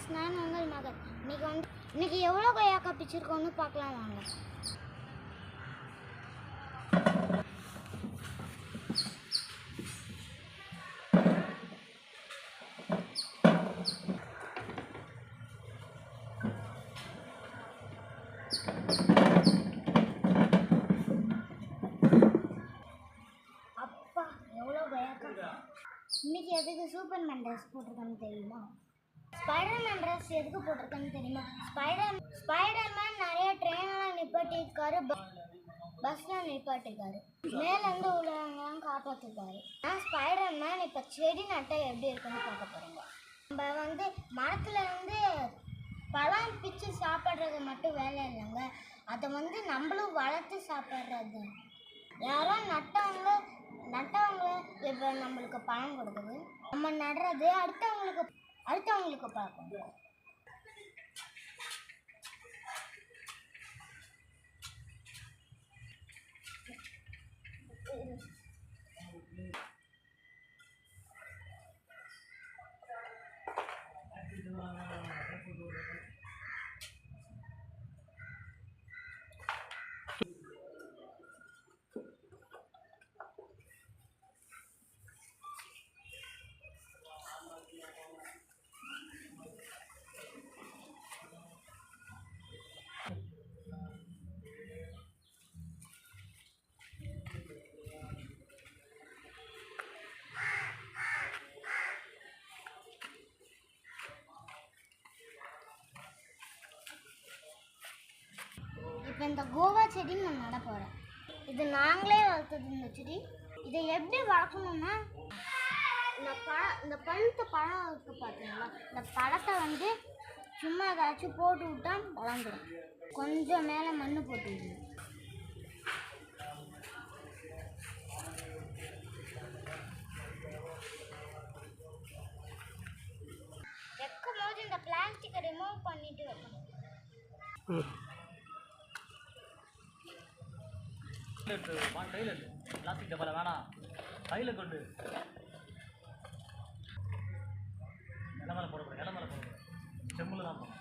Friends, நான் உங்கள் மகன். இன்னைக்கு எவ்வளோ கொய்யாக்காய் பிச்சிருக்கோன்னு பார்க்கலாம் வாங்க. அப்பா, எவ்வளோ கொய்யாக்காய்! இன்னைக்கு எதுக்கு சூப்பர்மேன் ட்ரெஸ் போட்டிருக்கேன்னு தெரியுமா? ஸ்பைடர்மேன் ட்ரெஸ் எதுக்கு போட்டிருக்கேன்னு தெரியுமா? ஸ்பைடர்மேன் நிறைய ட்ரெயினெலாம் நிப்பாட்டியிருக்காரு, பஸ்ஸில் நிப்பாட்டிருக்காரு, மேலேருந்து உள்ளவங்களாம் காப்பாற்றிருக்காரு. ஆனால் ஸ்பைடர்மேன் இப்போ செடி நட்டை எப்படி இருக்குன்னு பார்க்க போகிறோங்க. நம்ம மரத்தில் இருந்து பழம் பிச்சு சாப்பிட்றது மட்டும் வேலை இல்லைங்க, அதை நம்மளும் வளர்த்து சாப்பிட்றது. யாரோ நட்டவங்க இப்போ நம்மளுக்கு பழம் கொடுக்குது, நம்ம நடுறது அடுத்தவங்களுக்கு பார்க்கணும். இப்போ இந்த கோவா செடி நான் நட போகிறேன். இது நாங்களே வளர்த்தது இந்த செடி. இதை எப்படி வளர்க்கணும்னா, இந்த பழுத்த பழம் இருக்குது பார்த்தீங்களா, இந்த பழத்தை சும்மா ஏதாச்சும் போட்டு விட்டா வளர்ந்துடும். கொஞ்சம் மேலே மண் போட்டு விடணும். வைக்கும் போது இந்த பிளாஸ்டிக்கை ரிமூவ் பண்ணிட்டு வைக்கணும். கையில் பிளாஸ்டிக் டப்பால வேணாம், கையில் கொண்டு இலை மேலே போடக்கூடாது, செம்மில் தான் போடணும்.